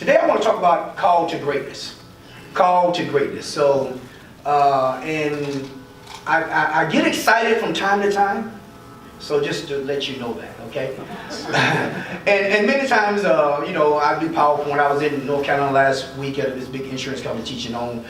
Today I want to talk about call to greatness. Call to greatness. So, and I get excited from time to time. So just to let you know that, okay? and many times, you know, I do PowerPoint. I was in North Carolina last week at this big insurance company teaching on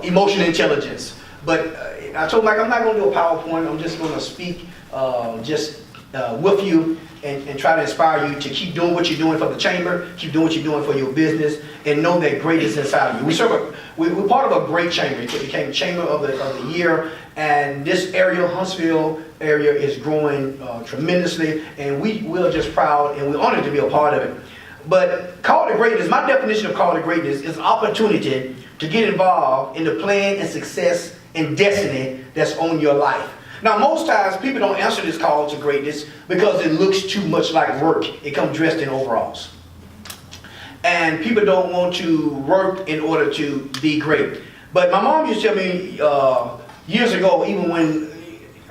emotional intelligence. But I told Mike, I'm not going to do a PowerPoint. I'm just going to speak with you and try to inspire you to keep doing what you're doing for the chamber, keep doing what you're doing for your business, and know that greatness inside of you. We're part of a great chamber. It became Chamber of the Year, and this area, Huntsville area, is growing tremendously, and we're just proud and we're honored to be a part of it. But call to greatness, my definition of call to greatness is an opportunity to get involved in the plan and success and destiny that's on your life. Now, most times people don't answer this call to greatness because it looks too much like work. It comes dressed in overalls. And people don't want to work in order to be great. But my mom used to tell me years ago, even when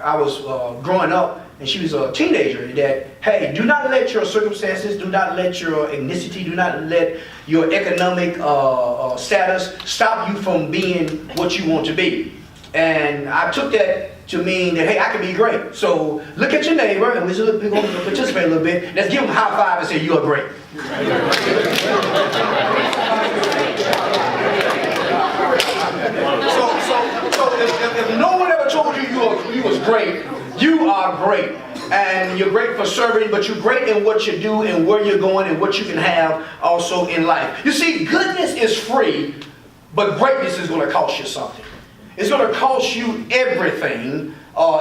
I was growing up, and she was a teenager, that, hey, do not let your circumstances, do not let your ethnicity, do not let your economic status stop you from being what you want to be. And I took that to mean that, hey, I can be great. So look at your neighbor, and we're going to participate a little bit. Let's give them a high five and say, you are great. So if no one ever told you you was great, you are great. And you're great for serving, but you're great in what you do and where you're going and what you can have also in life. You see, goodness is free, but greatness is going to cost you something. It's going to cost you everything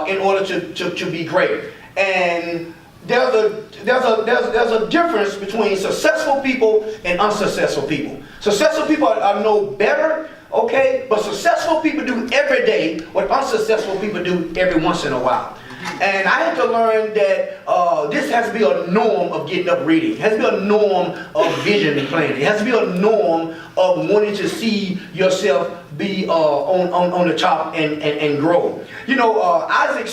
in order to be great. And there's a difference between successful people and unsuccessful people. Successful people are no better, okay? But successful people do every day what unsuccessful people do every once in a while. And I had to learn that this has to be a norm of getting up reading. It has to be a norm of vision planning. It has to be a norm of wanting to see yourself be on the top and grow. You know, Isaac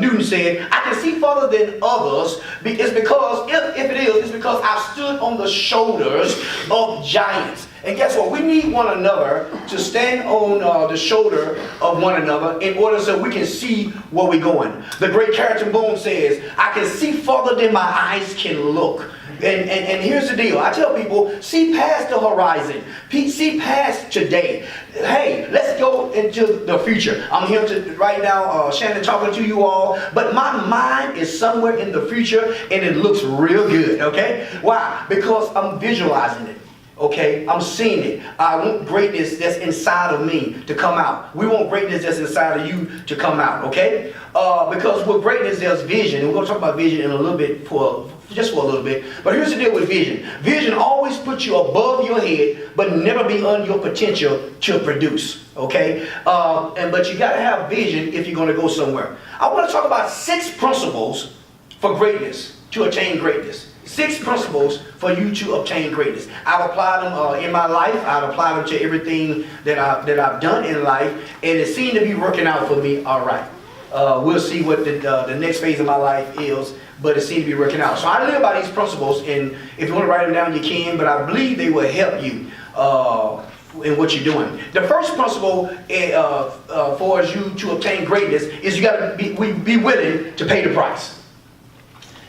Newton said, I can see further than others. It's because, if it is, it's because I've stood on the shoulders of giants. And guess what? We need one another to stand on the shoulder of one another in order so we can see where we're going. The great Carrington Boone says, I can see further than my eyes can look. And here's the deal. I tell people, see past the horizon. See past today. Hey, let's go into the future. I'm here right now, Shannon, talking to you all. But my mind is somewhere in the future, and it looks real good, okay? Why? Because I'm visualizing it. Okay, I'm seeing it. I want greatness that's inside of me to come out. We want greatness that's inside of you to come out, okay? Because with greatness, there's vision. And we're going to talk about vision in a little bit, just for a little bit. But here's the deal with vision. Vision always puts you above your head, but never beyond your potential to produce, okay? But you got to have vision if you're going to go somewhere. I want to talk about 6 principles for greatness, to attain greatness. 6 principles for you to obtain greatness. I've applied them in my life. I've applied them to everything that I've done in life, and it seemed to be working out for me all right. We'll see what the next phase of my life is, but it seems to be working out. So I live by these principles, and if you want to write them down, you can, but I believe they will help you in what you're doing. The first principle for you to obtain greatness is you got to be willing to pay the price.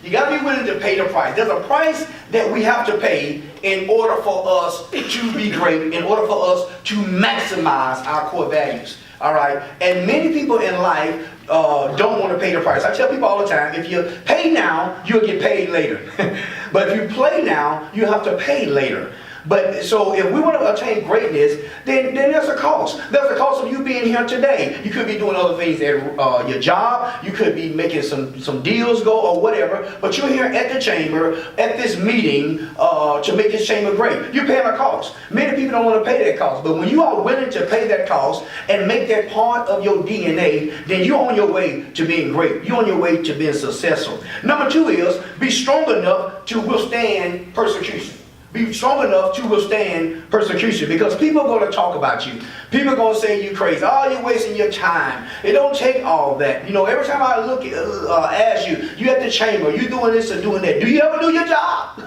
You got to be willing to pay the price. There's a price that we have to pay in order for us to be great, in order for us to maximize our core values. All right? And many people in life don't want to pay the price. I tell people all the time, if you pay now, you'll get paid later. But if you play now, you have to pay later. But so if we want to attain greatness, then there's a cost. There's a cost of you being here today. You could be doing other things at your job. You could be making some deals go or whatever. But you're here at the chamber, at this meeting, to make this chamber great. You're paying a cost. Many people don't want to pay that cost. But when you are willing to pay that cost and make that part of your DNA, then you're on your way to being great. You're on your way to being successful. Number 2 is be strong enough to withstand persecution. Be strong enough to withstand persecution, because people are going to talk about you. People are going to say you crazy. Oh, you're wasting your time. It don't take all that. You know, every time I look ask you at the chamber, you doing this or doing that. Do you ever do your job?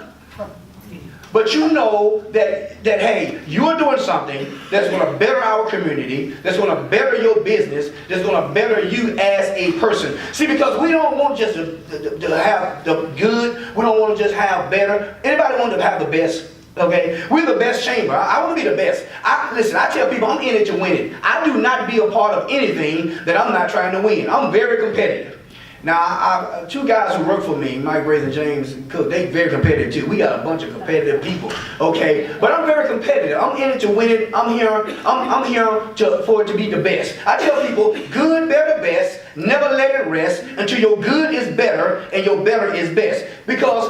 but you know that hey, you're doing something that's going to better our community, that's going to better your business, that's going to better you as a person. See, because we don't want just to have the good, we don't want to just have better. Anybody want to have the best? Okay, we're the best chamber. I want to be the best. Listen, I tell people I'm in it to win it. I do not be a part of anything that I'm not trying to win. I'm very competitive. Now, two guys who work for me, Mike Grace and James Cook, they very competitive too. We got a bunch of competitive people, okay? But I'm very competitive. I'm in it to win it. I'm here for it to be the best. I tell people, good, better, best. Never let it rest until your good is better and your better is best. Because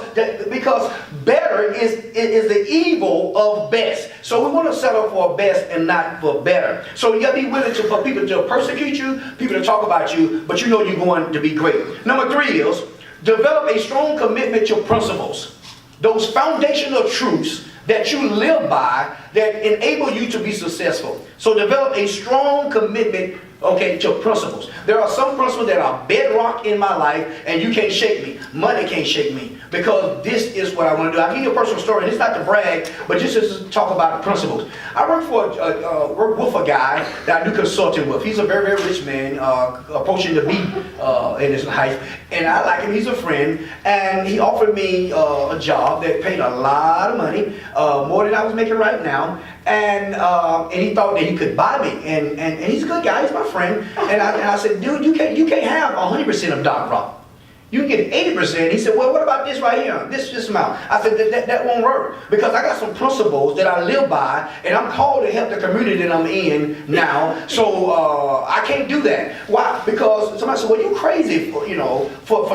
better is the evil of best. So we want to settle for best and not for better. So you got to be willing for people to persecute you, people to talk about you, but you know you're going to be great. Number 3 is develop a strong commitment to principles. Those foundational truths that you live by that enable you to be successful. So develop a strong commitment, okay, to principles. There are some principles that are bedrock in my life and you can't shake me. Money can't shake me because this is what I want to do. I'll give you a personal story, and it's not to brag, but just to talk about the principles. I work with a guy that I do consulting with. He's a very, very rich man, approaching the beat in his life, and I like him. He's a friend, and he offered me a job that paid a lot of money, more than I was making right now, and he thought that he could buy me, and he's a good guy. He's my friend, and I said, dude, you can't have 100% of Doc Rock. You can get 80%. He said, well, what about this right here? This amount. I said, that won't work. Because I got some principles that I live by, and I'm called to help the community that I'm in now. So I can't do that. Why? Because somebody said, well, you crazy for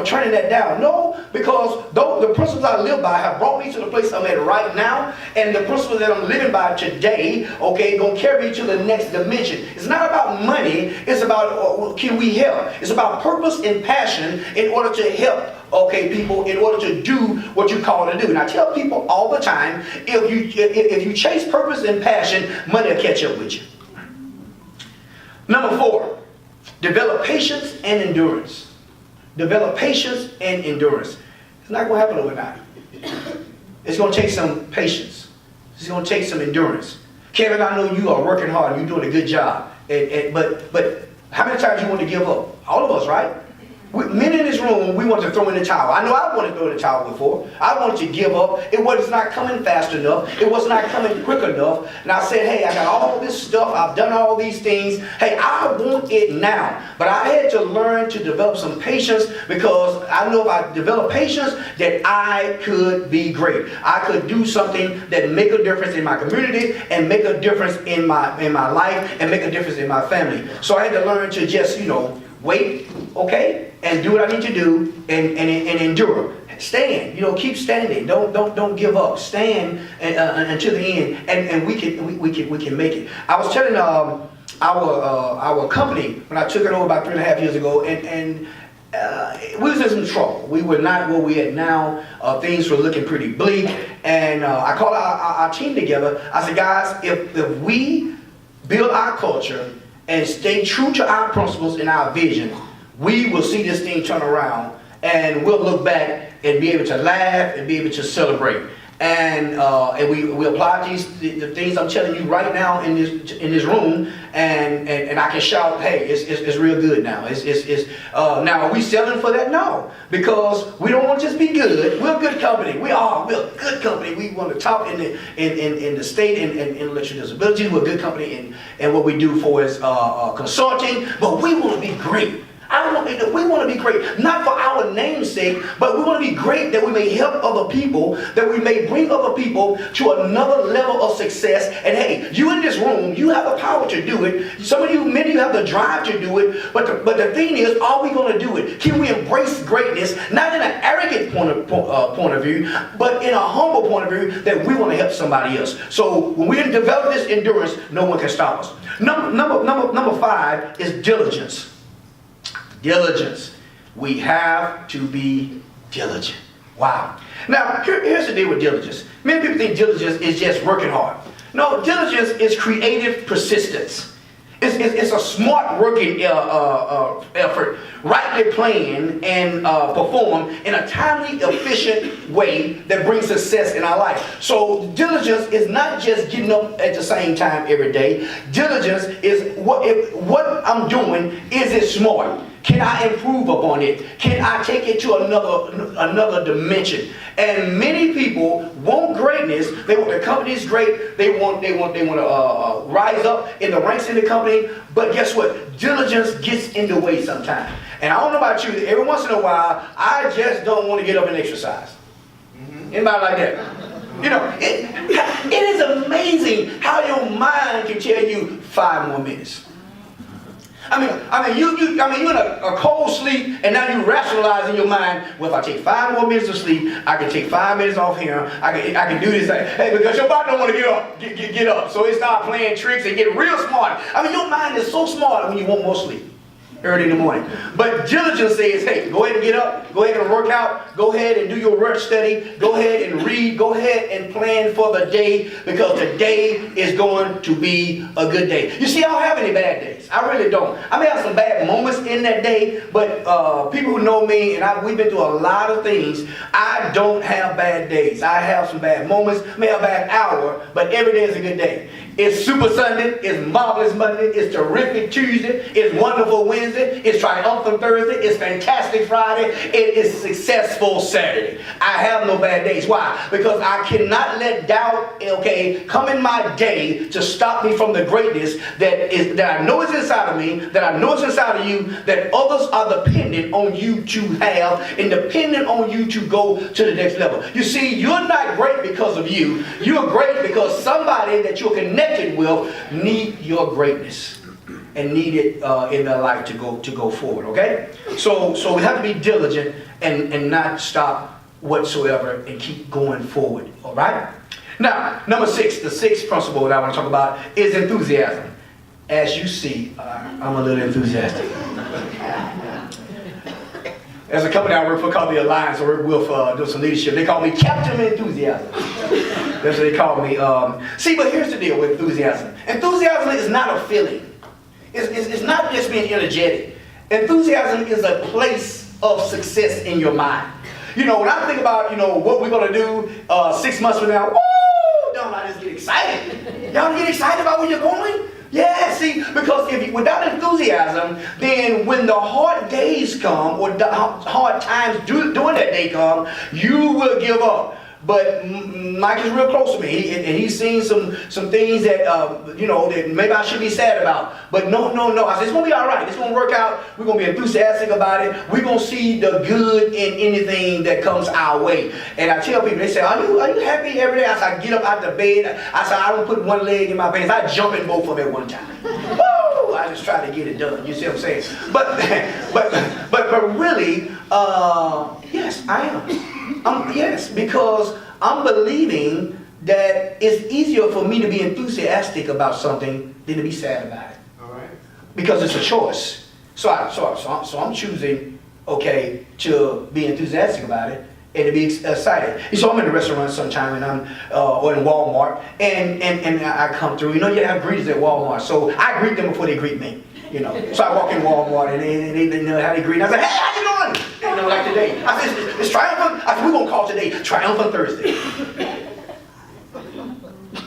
turning that down. No, because the principles I live by have brought me to the place I'm at right now, and the principles that I'm living by today, okay, going to carry me to the next dimension. It's not about money. It's about can we help? It's about purpose and passion in order to help, okay, people, in order to do what you call to do. And I tell people all the time, if you chase purpose and passion, money will catch up with you. Number 4, develop patience and endurance. Develop patience and endurance. It's not going to happen overnight. It's going to take some patience. It's going to take some endurance. Kevin, I know you are working hard and you're doing a good job. But how many times you want to give up? All of us, right? Men in this room, we want to throw in the towel. I know I wanted to throw in the towel before. I wanted to give up. It was not coming fast enough. It was not coming quick enough. And I said, hey, I got all this stuff. I've done all these things. Hey, I want it now. But I had to learn to develop some patience, because I know if I develop patience, that I could be great. I could do something that make a difference in my community and make a difference in my life and make a difference in my family. So I had to learn to just, wait, okay, and do what I need to do and endure. Stand, keep standing. Don't give up. Stand until the end, and we can make it. I was telling our company when I took it over about 3.5 years ago, and we was in some trouble. We were not where we at now. Things were looking pretty bleak, and I called our team together. I said, guys, if we build our culture and stay true to our principles and our vision, we will see this thing turn around, and we'll look back and be able to laugh and be able to celebrate. And we apply the things I'm telling you right now in this room, and I can shout, hey, it's real good now. Now, are we selling for that? No, because we don't want to just be good. We're a good company. We're a good company. We want to top in the state and intellectual disabilities. We're a good company in what we do for is consulting, but we want to be great. We want to be great, not for our name's sake, but we want to be great that we may help other people, that we may bring other people to another level of success. And hey, you in this room, you have the power to do it. Some of you, many of you have the drive to do it. But the thing is, are we going to do it? Can we embrace greatness, not in an arrogant point of view, but in a humble point of view that we want to help somebody else? So when we develop this endurance, no one can stop us. Number 5 is diligence. Diligence. We have to be diligent. Wow. Now, here's the deal with diligence. Many people think diligence is just working hard. No, diligence is creative persistence. It's a smart working effort, rightly planned and performed in a timely, efficient way that brings success in our life. So diligence is not just getting up at the same time every day. Diligence is what I'm doing, is it smart? Can I improve upon it? Can I take it to another dimension? And many people want greatness. They want their companies great. They want to rise up in the ranks in the company. But guess what? Diligence gets in the way sometimes. And I don't know about you. Every once in a while, I just don't want to get up and exercise. Anybody like that? You know, it is amazing how your mind can tell you 5 more minutes. I mean, you're in a cold sleep, and now you rationalize in your mind, well, if I take 5 more minutes of sleep, I can take 5 minutes off here, I can do this. Hey, because your body don't want to get up. So it start playing tricks and get real smart. I mean, your mind is so smart when you want more sleep early in the morning. But diligence says, hey, go ahead and get up, go ahead and work out, go ahead and do your work study, go ahead and read, go ahead and plan for the day, because the day is going to be a good day. You see, I don't have any bad days. I really don't. I may have some bad moments in that day, but people who know me, and we've been through a lot of things, I don't have bad days. I have some bad moments, may have a bad hour, but every day is a good day. It's Super Sunday, it's Marvelous Monday, it's Terrific Tuesday, it's Wonderful Wednesday, it's Triumphant Thursday, it's Fantastic Friday, it is Successful Saturday. I have no bad days. Why? Because I cannot let doubt, come in my day to stop me from the greatness that I know is inside of me, that I know is inside of you, that others are dependent on you to have, and dependent on you to go to the next level. You see, you're not great because of you. You're great because somebody that you're connected with need your greatness and need it in their life to go forward. Okay, so we have to be diligent and not stop whatsoever and keep going forward. All right. Now, number 6, the 6th principle that I want to talk about is enthusiasm. As you see, I'm a little enthusiastic. There's a company I work for called the Alliance. I work with doing some leadership. They call me Captain Enthusiasm. That's what they call me. See, but here's the deal with enthusiasm. Enthusiasm is not a feeling. It's not just being energetic. Enthusiasm is a place of success in your mind. You know, when I think about, what we're going to do 6 months from now, woo! Don't I just get excited? Y'all get excited about where you're going? Yeah, see, because without enthusiasm, then when the hard days come, or the hard times during that day come, you will give up. But Mike is real close to me, and he's seen some things that that maybe I should be sad about. But no. I said, it's gonna be all right. It's gonna work out. We're gonna be enthusiastic about it. We're gonna see the good in anything that comes our way. And I tell people, they say, are you happy every day? I said, I get up out the bed. I said, I don't put one leg in my pants. I jump in both of them at one time. Woo! I just try to get it done. You see what I'm saying? But really, yes, I am. Yes, because I'm believing that it's easier for me to be enthusiastic about something than to be sad about it. All right. Because it's a choice. So I'm choosing, to be enthusiastic about it and to be excited. So I'm in the restaurant sometime, and I'm or in Walmart, and I come through. You have greeters at Walmart, so I greet them before they greet me. So I walk in Walmart, and they know how they greet. And I say, hey, how you doing? Like today. I said, it's triumphant. I said, we're gonna call today Triumphant Thursday.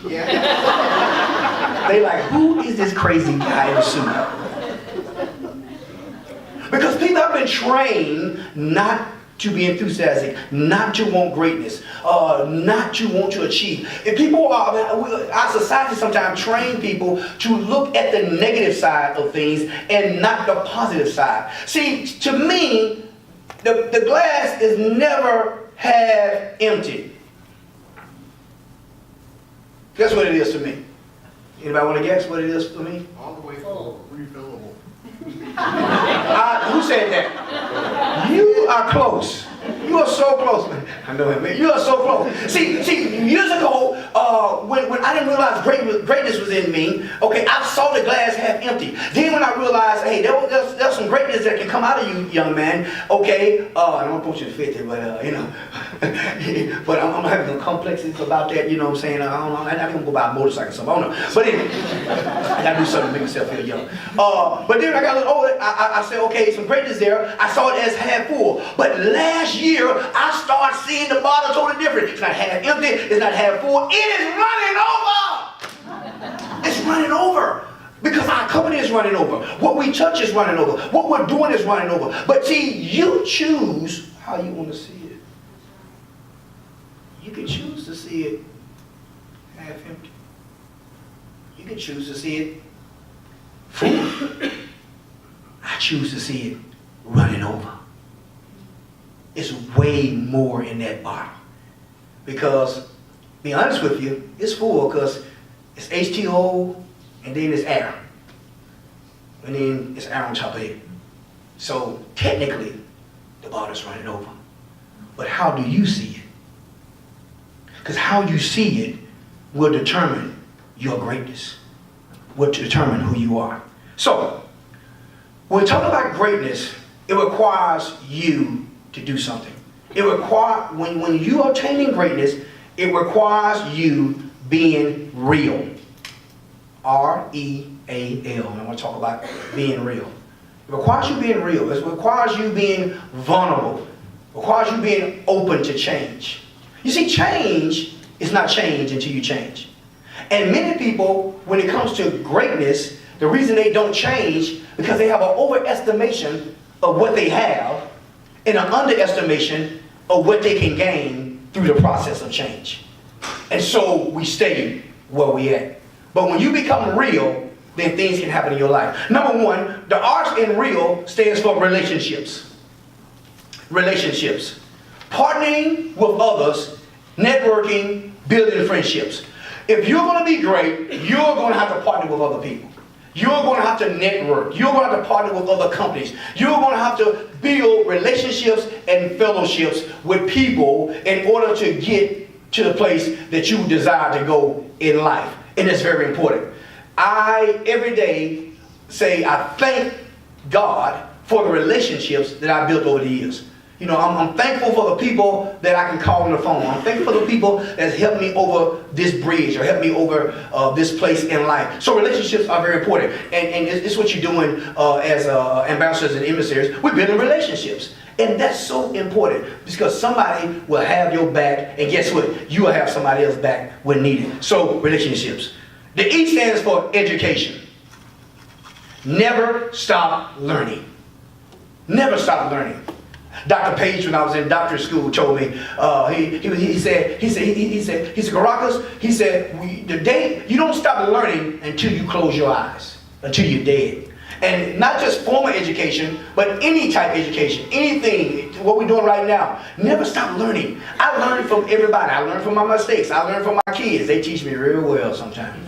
Yeah. They like, who is this crazy guy in the suit? Because people have been trained not to be enthusiastic, not to want greatness, not to want to achieve. If our society sometimes train people to look at the negative side of things and not the positive side. See, to me, the glass is never half empty. Guess what it is to me? Anybody want to guess what it is for me? All the way full, refillable. Who said that? You are close. You are so close, man. I know him, man. You are so close. See, years ago, when I didn't realize greatness was in me, I saw the glass half empty. Then when I realized, hey, there's some greatness that can come out of you, young man. I don't want to put you in 50, but But I'm having some complexes about that, you know what I'm saying? I don't know, I'm not gonna go buy a motorcycle or something, I don't know. But anyway, I gotta do something to make myself feel young. But then I got a little older, I said, okay, some greatness there. I saw it as half full. But last year, I started seeing the bottle totally different. It's not half empty, it's not half full, it is running over! It's running over. Because our company is running over. What we touch is running over. What we're doing is running over. But see, you choose how you want to see it. You can choose to see it half empty. You can choose to see it full. I choose to see it running over. It's way more in that bottle. Because, to be honest with you, it's full because it's H2O, and then it's air. And then it's air on top of it. So technically, the bottle's running over. But how do you see it? Because how you see it will determine your greatness. Will determine who you are. So, when we talk about greatness, it requires you to do something. It requires, when you are attaining greatness, it requires you being real. R-E-A-L. And I want to talk about being real. It requires you being real. It requires you being vulnerable. It requires you being open to change. You see, change is not change until you change. And many people, when it comes to greatness, the reason they don't change because they have an overestimation of what they have and an underestimation of what they can gain through the process of change. And so we stay where we at. But when you become real, then things can happen in your life. Number one, the R in real stands for relationships. Relationships. Partnering with others, networking, building friendships. If you're going to be great, you're going to have to partner with other people. You're going to have to network. You're going to have to partner with other companies. You're going to have to build relationships and fellowships with people in order to get to the place that you desire to go in life. And it's very important. I, every day, say I thank God for the relationships that I built over the years. You know, I'm thankful for the people that I can call on the phone. I'm thankful for the people that helped me over this bridge or helped me over this place in life. So relationships are very important. And it's what you're doing as ambassadors and emissaries. We're building relationships. And that's so important because somebody will have your back, and guess what? You will have somebody else's back when needed. So, relationships. The E stands for education. Never stop learning. Never stop learning. Dr. Page, when I was in doctorate school, told me, he said, Caracas, he said, the day you don't stop learning until you close your eyes, until you're dead. And not just formal education, but any type of education, anything, what we're doing right now. Never stop learning. I learn from everybody. I learn from my mistakes. I learn from my kids. They teach me real well sometimes.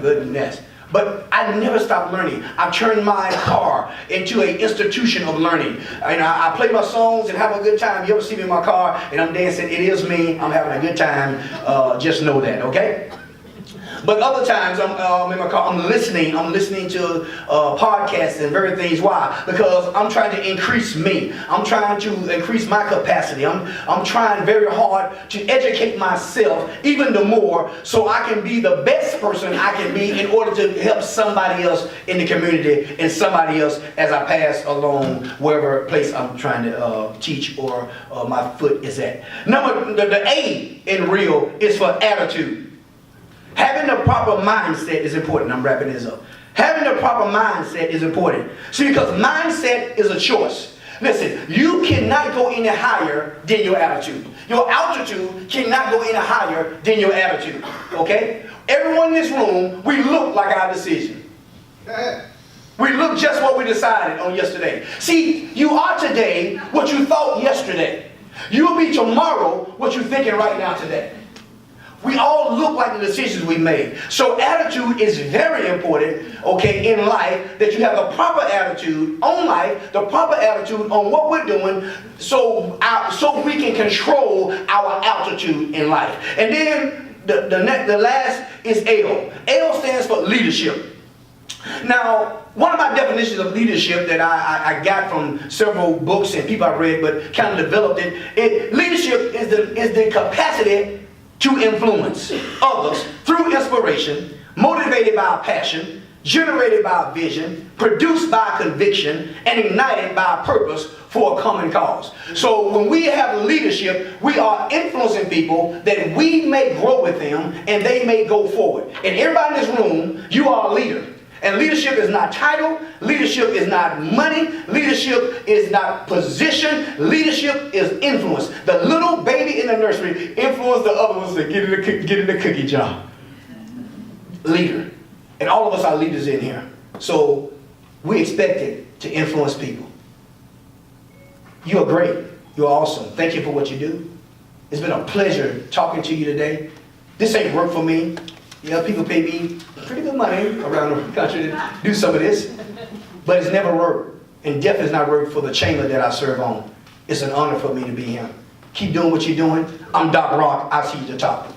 Goodness. But I never stop learning. I've turned my car into an institution of learning. I play my songs and have a good time. You ever see me in my car and I'm dancing? It is me. I'm having a good time. Just know that, okay? But other times I'm in my car, I'm listening to podcasts and various things. Why? Because I'm trying to increase me. I'm trying to increase my capacity. I'm trying very hard to educate myself even the more so I can be the best person I can be in order to help somebody else in the community and somebody else as I pass along wherever place I'm trying to teach or my foot is at. The A in real is for attitude. Having the proper mindset is important. I'm wrapping this up. Having the proper mindset is important. See, because mindset is a choice. Listen, you cannot go any higher than your attitude. Your altitude cannot go any higher than your attitude. Okay? Everyone in this room, we look like our decision. We look just what we decided on yesterday. See, you are today what you thought yesterday. You'll be tomorrow what you're thinking right now today. We all look like the decisions we made. So attitude is very important, okay, in life, that you have the proper attitude on life, the proper attitude on what we're doing, so we can control our altitude in life. And then the last is L. L stands for leadership. Now, one of my definitions of leadership that I got from several books and people I've read, but kind of developed leadership is the capacity to influence others through inspiration, motivated by passion, generated by vision, produced by conviction, and ignited by purpose for a common cause. So when we have leadership, we are influencing people that we may grow with them and they may go forward. And everybody in this room, you are a leader. And leadership is not title, leadership is not money, leadership is not position, leadership is influence. The little baby in the nursery influenced the other ones to get in the cookie jar. Leader. And all of us are leaders in here. So we expected to influence people. You are great. You're awesome. Thank you for what you do. It's been a pleasure talking to you today. This ain't work for me. Yeah, people pay me pretty good money around the country to do some of this. But it's never worked. And definitely not worked for the chamber that I serve on. It's an honor for me to be here. Keep doing what you're doing. I'm Doc Rock. I'll see you at the top.